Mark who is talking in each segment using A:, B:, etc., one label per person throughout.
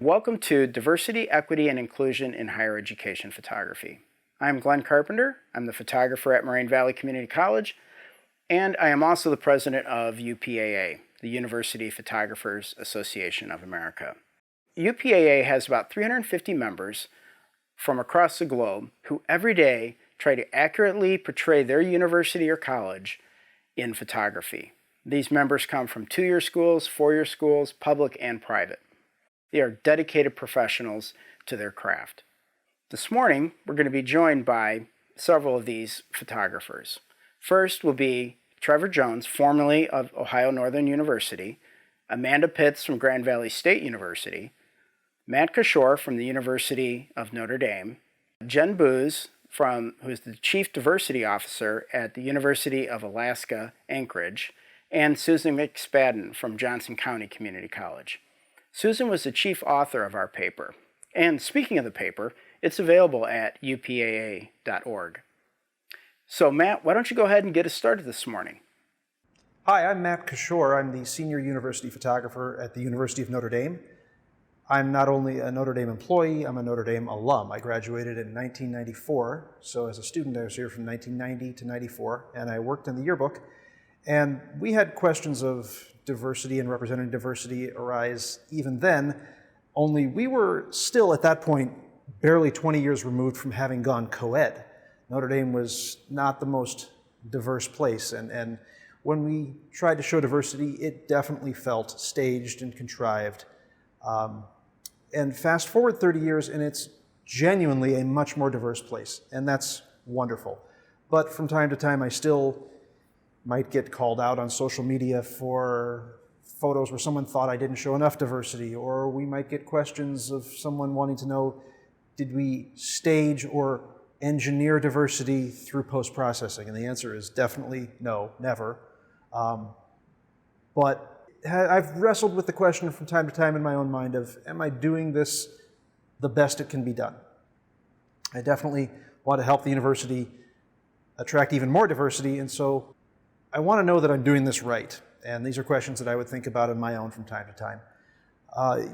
A: Welcome to Diversity, Equity, and Inclusion in Higher Education Photography. I'm Glenn Carpenter. I'm the photographer at Moraine Valley Community College, and I am also the president of UPAA, the University Photographers Association of America. UPAA has about 350 members from across the globe who every day try to accurately portray their university or college in photography. These members come from 2-year schools, 4-year schools, public and private. They are dedicated professionals to their craft. This morning, we're going to be joined by several of these photographers. First will be Trevor Jones, formerly of Ohio Northern University, Amanda Pitts from Grand Valley State University, Matt Cashore from the University of Notre Dame, Jen Booz, who is the Chief Diversity Officer at the University of Alaska, Anchorage, and Susan McSpadden from Johnson County Community College. Susan was the chief author of our paper. And speaking of the paper, it's available at upaa.org. So Matt, why don't you go ahead and get us started this morning?
B: Hi, I'm Matt Cashore. I'm the senior university photographer at the University of Notre Dame. I'm not only a Notre Dame employee, I'm a Notre Dame alum. I graduated in 1994, so as a student I was here from 1990 to 94, and I worked in the yearbook. And we had questions of diversity and representing diversity arise even then, only we were still at that point barely 20 years removed from having gone co-ed. Notre Dame was not the most diverse place, and when we tried to show diversity, it definitely felt staged and contrived. And fast forward 30 years and it's genuinely a much more diverse place, and that's wonderful. But from time to time I still might get called out on social media for photos where someone thought I didn't show enough diversity, or we might get questions of someone wanting to know, did we stage or engineer diversity through post-processing? And the answer is definitely no, never. But I've wrestled with the question from time to time in my own mind of, am I doing this the best it can be done? I definitely want to help the university attract even more diversity, and so I want to know that I'm doing this right. And these are questions that I would think about on my own from time to time.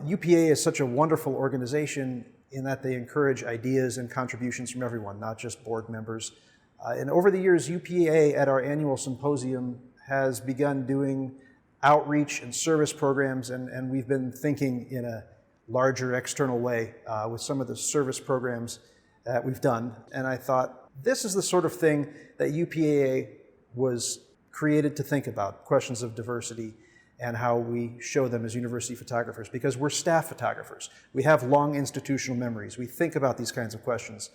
B: UPA is such a wonderful organization in that they encourage ideas and contributions from everyone, not just board members. And over the years, UPA at our annual symposium has begun doing outreach and service programs, and we've been thinking in a larger external way with some of the service programs that we've done. And I thought, this is the sort of thing that UPAA was created to think about, questions of diversity and how we show them as university photographers, because we're staff photographers. We have long institutional memories. We think about these kinds of questions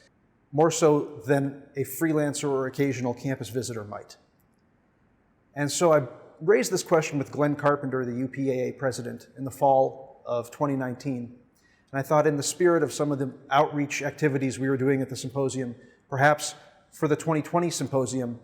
B: more so than a freelancer or occasional campus visitor might. And so I raised this question with Glenn Carpenter, the UPAA president, in the fall of 2019. And I thought, in the spirit of some of the outreach activities we were doing at the symposium, perhaps for the 2020 symposium,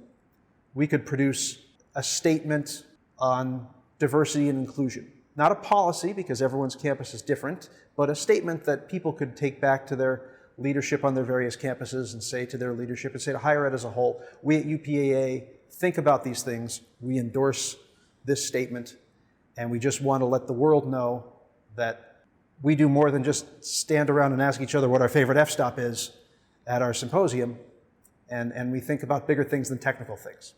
B: we could produce a statement on diversity and inclusion. Not a policy, because everyone's campus is different, but a statement that people could take back to their leadership on their various campuses and say to their leadership and say to higher ed as a whole, we at UPAA think about these things, we endorse this statement, and we just want to let the world know that we do more than just stand around and ask each other what our favorite f-stop is at our symposium, and we think about bigger things than technical things.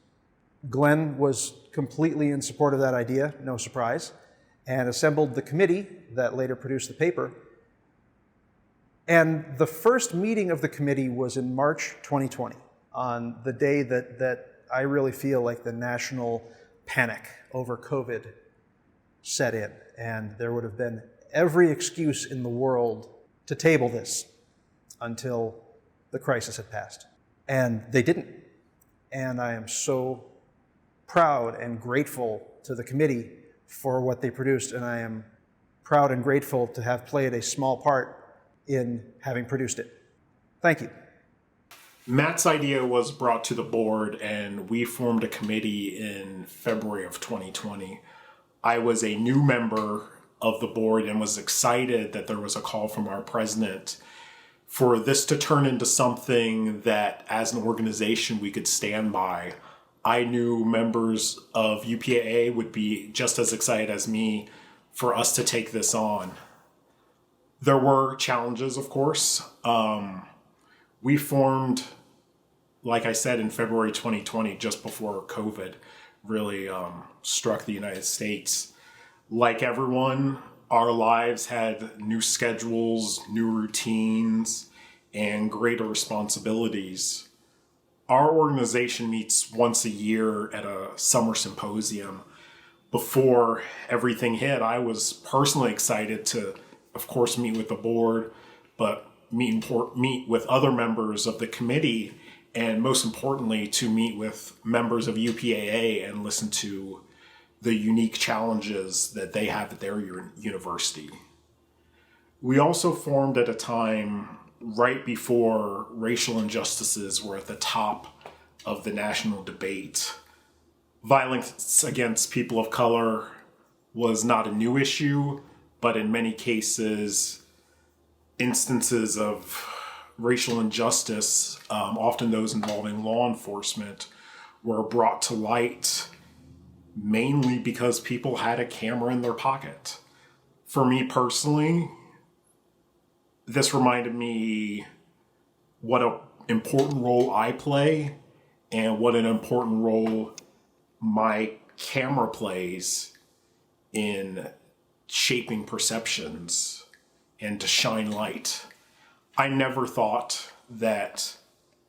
B: Glenn was completely in support of that idea, no surprise, and assembled the committee that later produced the paper. And the first meeting of the committee was in March 2020, on the day that I really feel like the national panic over COVID set in, and there would have been every excuse in the world to table this until the crisis had passed. And they didn't. And I am so proud and grateful to the committee for what they produced, and I am proud and grateful to have played a small part in having produced it. Thank you.
C: Matt's idea was brought to the board, and we formed a committee in February of 2020. I was a new member of the board and was excited that there was a call from our president for this to turn into something that, as an organization, we could stand by. I knew members of UPAA would be just as excited as me for us to take this on. There were challenges, of course. We formed, like I said, in February 2020, just before COVID really struck the United States. Like everyone, our lives had new schedules, new routines, and greater responsibilities. Our organization meets once a year at a summer symposium. Before everything hit, I was personally excited to, of course, meet with the board, but meet with other members of the committee, and most importantly, to meet with members of UPAA and listen to the unique challenges that they have at their university. We also formed at a time right before racial injustices were at the top of the national debate. Violence against people of color was not a new issue, but in many cases, instances of racial injustice, often those involving law enforcement, were brought to light mainly because people had a camera in their pocket. For me personally, this reminded me what an important role I play and what an important role my camera plays in shaping perceptions and to shine light. I never thought that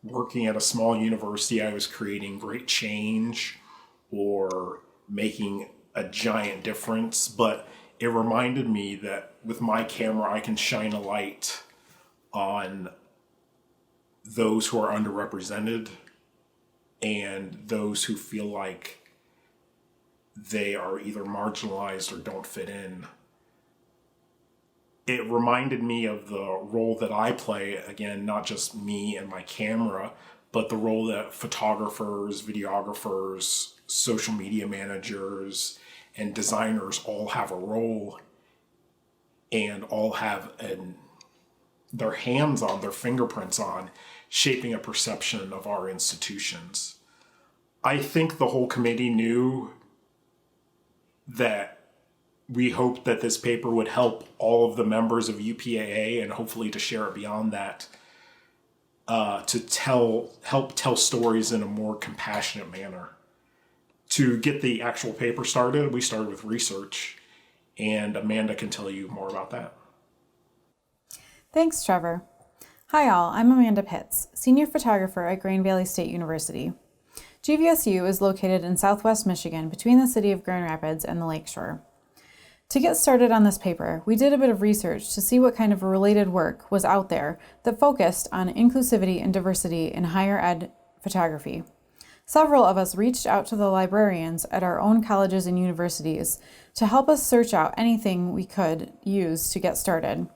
C: working at a small university I was creating great change or making a giant difference, but it reminded me that with my camera I can shine a light on those who are underrepresented and those who feel like they are either marginalized or don't fit in. It reminded me of the role that I play, again, not just me and my camera, but the role that photographers, videographers, social media managers, and designers all have a role and all have their hands on, their fingerprints on, shaping a perception of our institutions. I think the whole committee knew that we hoped that this paper would help all of the members of UPAA and hopefully to share it beyond that, to help tell stories in a more compassionate manner. To get the actual paper started, we started with research, and Amanda can tell you more about that.
D: Thanks, Trevor. Hi all, I'm Amanda Pitts, Senior Photographer at Grand Valley State University. GVSU is located in southwest Michigan between the city of Grand Rapids and the Lakeshore. To get started on this paper, we did a bit of research to see what kind of related work was out there that focused on inclusivity and diversity in higher ed photography. Several of us reached out to the librarians at our own colleges and universities to help us search out anything we could use to get started.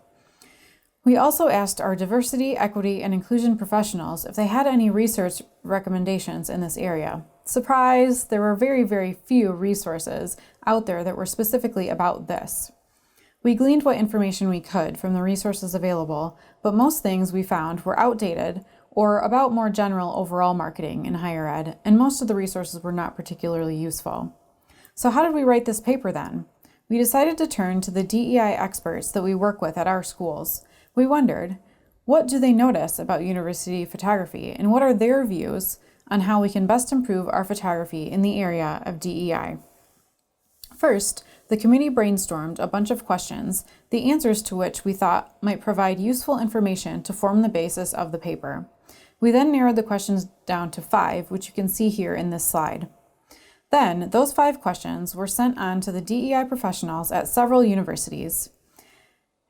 D: We also asked our diversity, equity, and inclusion professionals if they had any research recommendations in this area. Surprise, there were very, very few resources out there that were specifically about this. We gleaned what information we could from the resources available, but most things we found were outdated or about more general overall marketing in higher ed, and most of the resources were not particularly useful. So how did we write this paper then? We decided to turn to the DEI experts that we work with at our schools. We wondered, what do they notice about university photography, and what are their views on how we can best improve our photography in the area of DEI? First, the committee brainstormed a bunch of questions, the answers to which we thought might provide useful information to form the basis of the paper. We then narrowed the questions down to 5, which you can see here in this slide. Then, those 5 questions were sent on to the DEI professionals at several universities.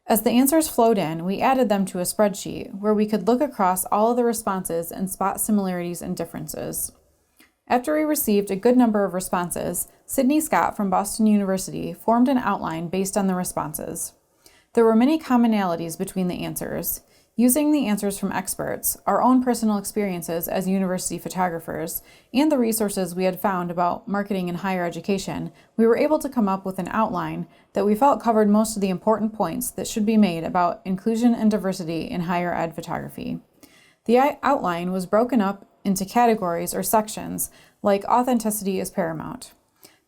D: As the answers flowed in, we added them to a spreadsheet where we could look across all of the responses and spot similarities and differences. After we received a good number of responses, Sydney Scott from Boston University formed an outline based on the responses. There were many commonalities between the answers. Using the answers from experts, our own personal experiences as university photographers, and the resources we had found about marketing in higher education, we were able to come up with an outline that we felt covered most of the important points that should be made about inclusion and diversity in higher ed photography. The outline was broken up into categories or sections, like authenticity is paramount.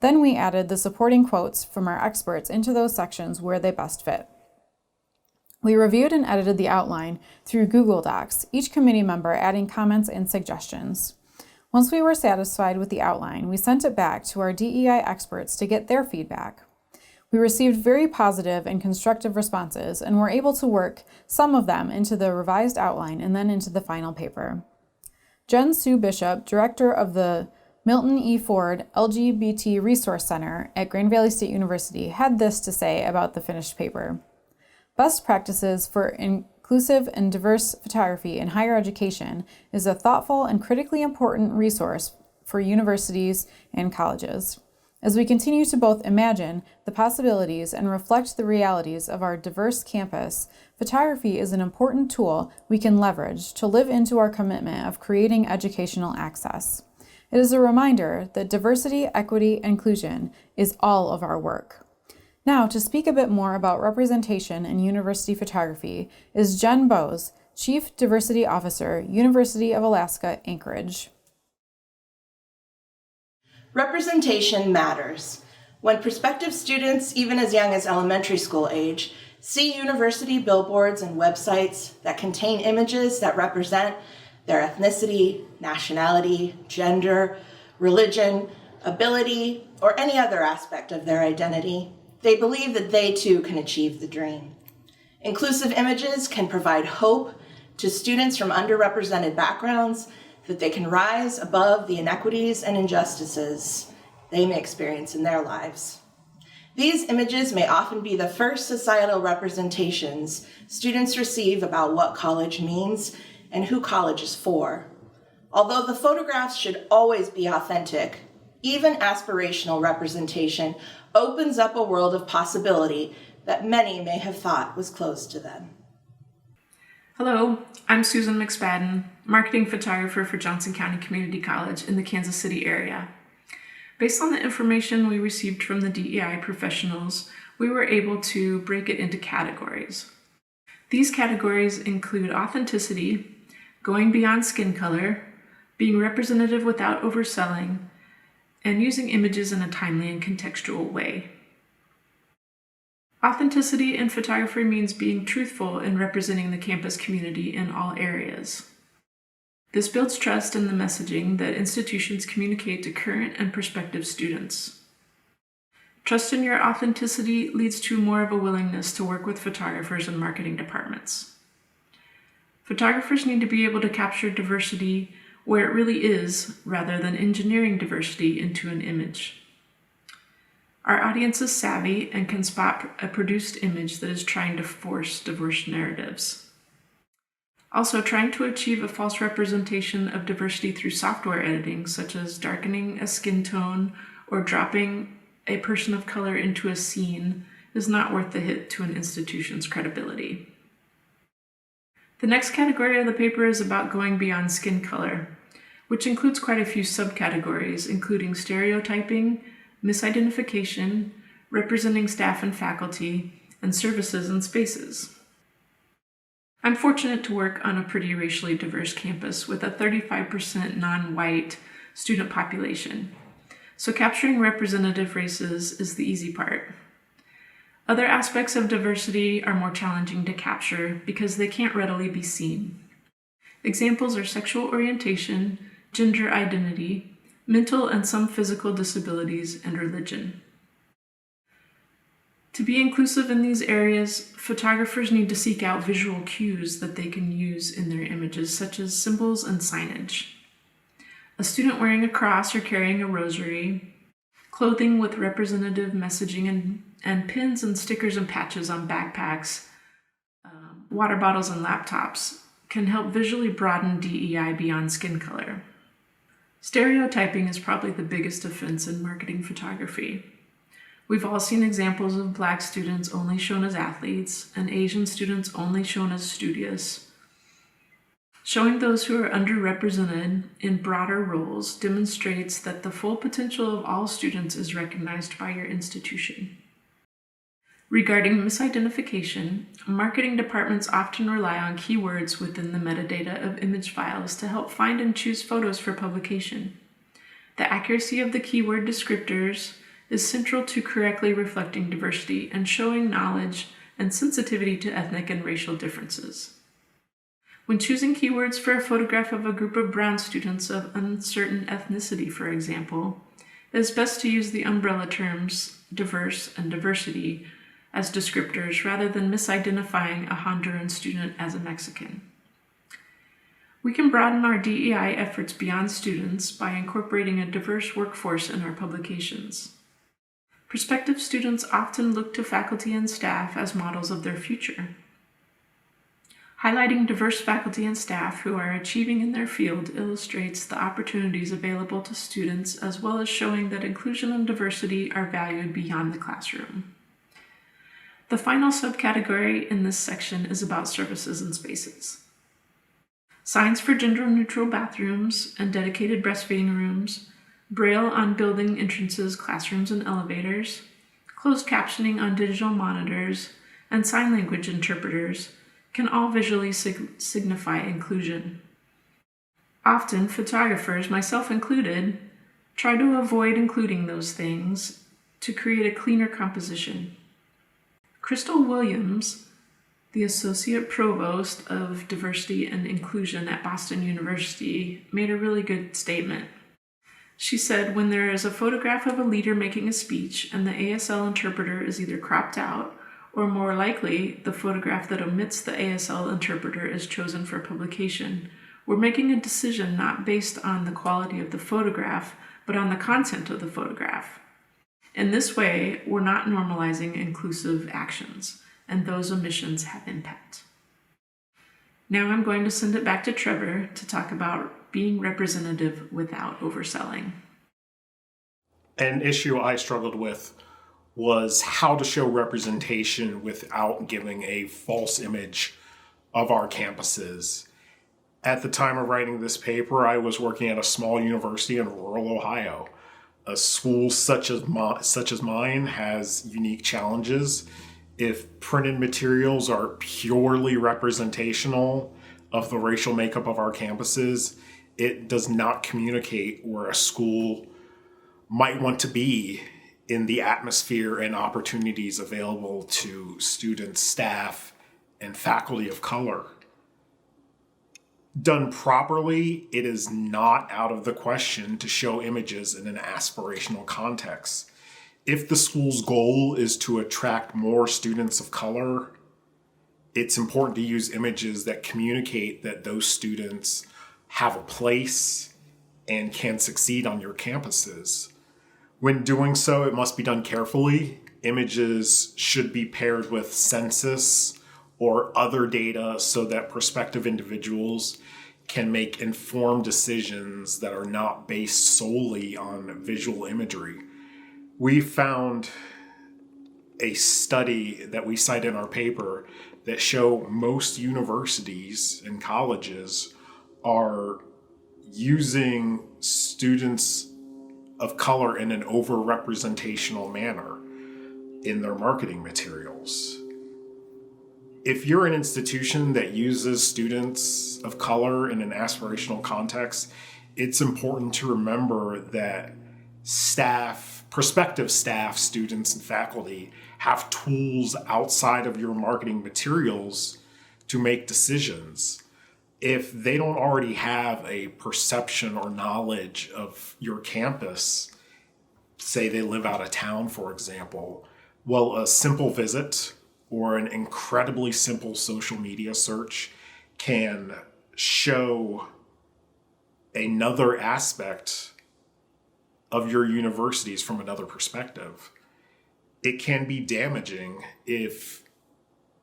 D: Then we added the supporting quotes from our experts into those sections where they best fit. We reviewed and edited the outline through Google Docs, each committee member adding comments and suggestions. Once we were satisfied with the outline, we sent it back to our DEI experts to get their feedback. We received very positive and constructive responses and were able to work some of them into the revised outline and then into the final paper. Jen Sue Bishop, director of the Milton E. Ford LGBT Resource Center at Grand Valley State University, had this to say about the finished paper. Best Practices for Inclusive and Diverse Photography in Higher Education is a thoughtful and critically important resource for universities and colleges. As we continue to both imagine the possibilities and reflect the realities of our diverse campus, photography is an important tool we can leverage to live into our commitment of creating educational access. It is a reminder that diversity, equity, and inclusion is all of our work. Now, to speak a bit more about representation in university photography is Jen Bowes, Chief Diversity Officer, University of Alaska, Anchorage.
E: Representation matters. When prospective students, even as young as elementary school age, see university billboards and websites that contain images that represent their ethnicity, nationality, gender, religion, ability, or any other aspect of their identity, they believe that they too can achieve the dream. Inclusive images can provide hope to students from underrepresented backgrounds that they can rise above the inequities and injustices they may experience in their lives. These images may often be the first societal representations students receive about what college means and who college is for. Although the photographs should always be authentic, even aspirational representation opens up a world of possibility that many may have thought was closed to them.
F: Hello, I'm Susan McSpadden, marketing photographer for Johnson County Community College in the Kansas City area. Based on the information we received from the DEI professionals, we were able to break it into categories. These categories include authenticity, going beyond skin color, being representative without overselling, and using images in a timely and contextual way. Authenticity in photography means being truthful and representing the campus community in all areas. This builds trust in the messaging that institutions communicate to current and prospective students. Trust in your authenticity leads to more of a willingness to work with photographers and marketing departments. Photographers need to be able to capture diversity where it really is, rather than engineering diversity into an image. Our audience is savvy and can spot a produced image that is trying to force diverse narratives. Also, trying to achieve a false representation of diversity through software editing, such as darkening a skin tone or dropping a person of color into a scene, is not worth the hit to an institution's credibility. The next category of the paper is about going beyond skin color, which includes quite a few subcategories, including stereotyping, misidentification, representing staff and faculty, and services and spaces. I'm fortunate to work on a pretty racially diverse campus with a 35% non-white student population, so capturing representative races is the easy part. Other aspects of diversity are more challenging to capture because they can't readily be seen. Examples are sexual orientation, gender identity, mental and some physical disabilities, and religion. To be inclusive in these areas, photographers need to seek out visual cues that they can use in their images, such as symbols and signage. A student wearing a cross or carrying a rosary, clothing with representative messaging and pins and stickers and patches on backpacks, water bottles and laptops can help visually broaden DEI beyond skin color. Stereotyping is probably the biggest offense in marketing photography. We've all seen examples of Black students only shown as athletes and Asian students only shown as studious. Showing those who are underrepresented in broader roles demonstrates that the full potential of all students is recognized by your institution. Regarding misidentification, marketing departments often rely on keywords within the metadata of image files to help find and choose photos for publication. The accuracy of the keyword descriptors is central to correctly reflecting diversity and showing knowledge and sensitivity to ethnic and racial differences. When choosing keywords for a photograph of a group of brown students of uncertain ethnicity, for example, it is best to use the umbrella terms diverse and diversity as descriptors rather than misidentifying a Honduran student as a Mexican. We can broaden our DEI efforts beyond students by incorporating a diverse workforce in our publications. Prospective students often look to faculty and staff as models of their future. Highlighting diverse faculty and staff who are achieving in their field illustrates the opportunities available to students, as well as showing that inclusion and diversity are valued beyond the classroom. The final subcategory in this section is about services and spaces. Signs for gender-neutral bathrooms and dedicated breastfeeding rooms, Braille on building entrances, classrooms, and elevators, closed captioning on digital monitors, and sign language interpreters can all visually signify inclusion. Often, photographers, myself included, try to avoid including those things to create a cleaner composition. Crystal Williams, the Associate Provost of Diversity and Inclusion at Boston University, made a really good statement. She said, when there is a photograph of a leader making a speech and the ASL interpreter is either cropped out, or more likely, the photograph that omits the ASL interpreter is chosen for publication, we're making a decision not based on the quality of the photograph, but on the content of the photograph. In this way, we're not normalizing inclusive actions, and those omissions have impact. Now I'm going to send it back to Trevor to talk about being representative without overselling.
C: An issue I struggled with was how to show representation without giving a false image of our campuses. At the time of writing this paper, I was working at a small university in rural Ohio. A school such as mine has unique challenges. If printed materials are purely representational of the racial makeup of our campuses, it does not communicate where a school might want to be in the atmosphere and opportunities available to students, staff, and faculty of color. Done properly, it is not out of the question to show images in an aspirational context. If the school's goal is to attract more students of color, it's important to use images that communicate that those students have a place and can succeed on your campuses. When doing so, it must be done carefully. Images should be paired with census or other data so that prospective individuals can make informed decisions that are not based solely on visual imagery. We found a study that we cite in our paper that show most universities and colleges are using students of color in an over-representational manner in their marketing materials. If you're an institution that uses students of color in an aspirational context, it's important to remember that staff, prospective staff, students, and faculty have tools outside of your marketing materials to make decisions. If they don't already have a perception or knowledge of your campus, say they live out of town, for example, well, a simple visit or an incredibly simple social media search can show another aspect of your universities from another perspective. It can be damaging if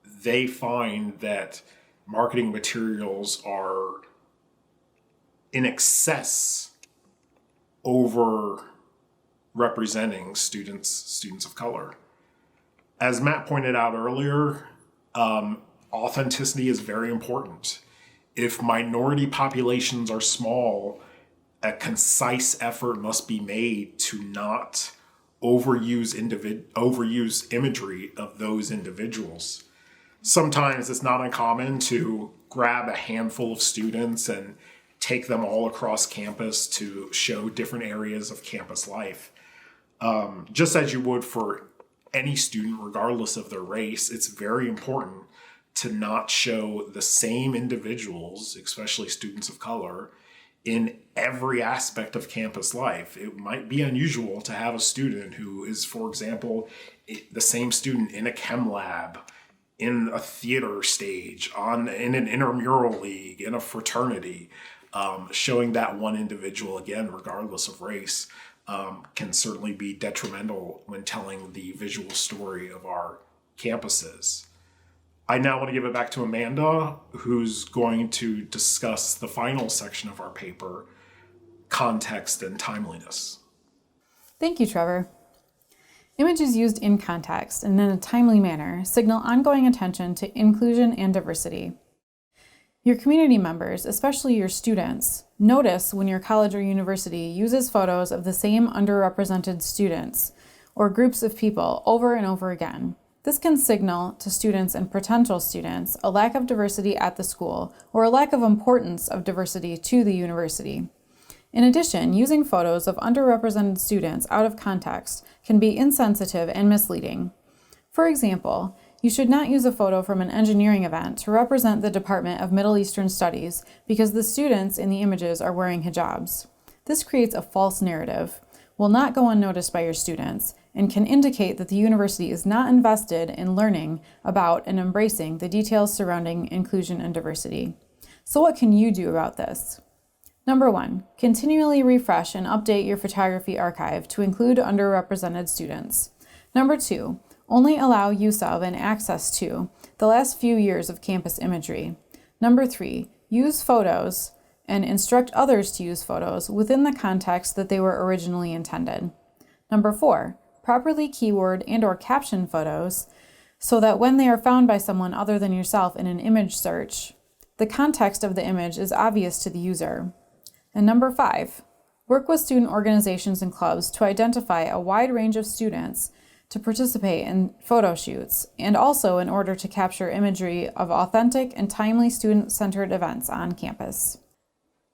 C: they find that marketing materials are in excess over representing students of color. As Matt pointed out earlier, authenticity is very important. If minority populations are small, a concise effort must be made to not overuse imagery of those individuals. Sometimes it's not uncommon to grab a handful of students and take them all across campus to show different areas of campus life. Just as you would for any student, regardless of their race, it's very important to not show the same individuals, especially students of color, in every aspect of campus life. It might be unusual to have a student who is, for example, the same student in a chem lab, in a theater stage, in an intramural league, in a fraternity. Showing that one individual, again, regardless of race, can certainly be detrimental when telling the visual story of our campuses. I now want to give it back to Amanda, who's going to discuss the final section of our paper, context and timeliness.
D: Thank you, Trevor. Images used in context and in a timely manner signal ongoing attention to inclusion and diversity. Your community members, especially your students, notice when your college or university uses photos of the same underrepresented students or groups of people over and over again. This can signal to students and potential students a lack of diversity at the school or a lack of importance of diversity to the university. In addition, using photos of underrepresented students out of context can be insensitive and misleading. For example, you should not use a photo from an engineering event to represent the Department of Middle Eastern Studies because the students in the images are wearing hijabs. This creates a false narrative, will not go unnoticed by your students, and can indicate that the university is not invested in learning about and embracing the details surrounding inclusion and diversity. So what can you do about this? Number 1, continually refresh and update your photography archive to include underrepresented students. Number 2, only allow use of and access to the last few years of campus imagery. Number 3, use photos and instruct others to use photos within the context that they were originally intended. Number 4, properly keyword and/or caption photos so that when they are found by someone other than yourself in an image search, the context of the image is obvious to the user. And number 5, work with student organizations and clubs to identify a wide range of students to participate in photo shoots, and also in order to capture imagery of authentic and timely student-centered events on campus.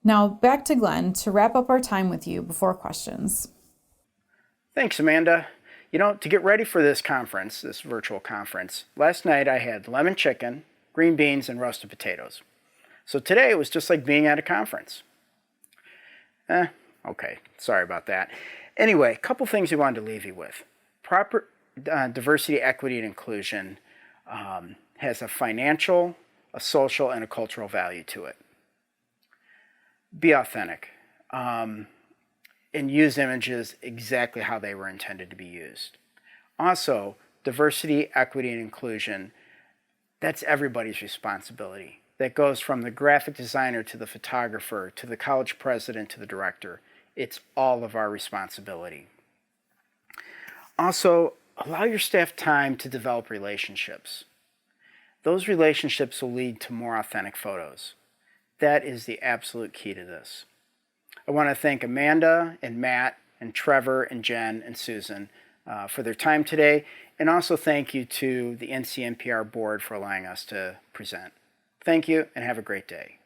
D: Now back to Glenn to wrap up our time with you before questions.
A: Thanks, Amanda. You know, to get ready for this conference, this virtual conference, last night I had lemon chicken, green beans, and roasted potatoes. So today it was just like being at a conference. Okay, sorry about that. Anyway, a couple things we wanted to leave you with. Proper diversity, equity, and inclusion has a financial, a social, and a cultural value to it. Be authentic and use images exactly how they were intended to be used. Also, diversity, equity, and inclusion, that's everybody's responsibility. That goes from the graphic designer to the photographer, to the college president, to the director. It's all of our responsibility. Also, allow your staff time to develop relationships. Those relationships will lead to more authentic photos. That is the absolute key to this. I want to thank Amanda and Matt and Trevor and Jen and Susan for their time today, and also thank you to the NCNPR board for allowing us to present. Thank you and have a great day.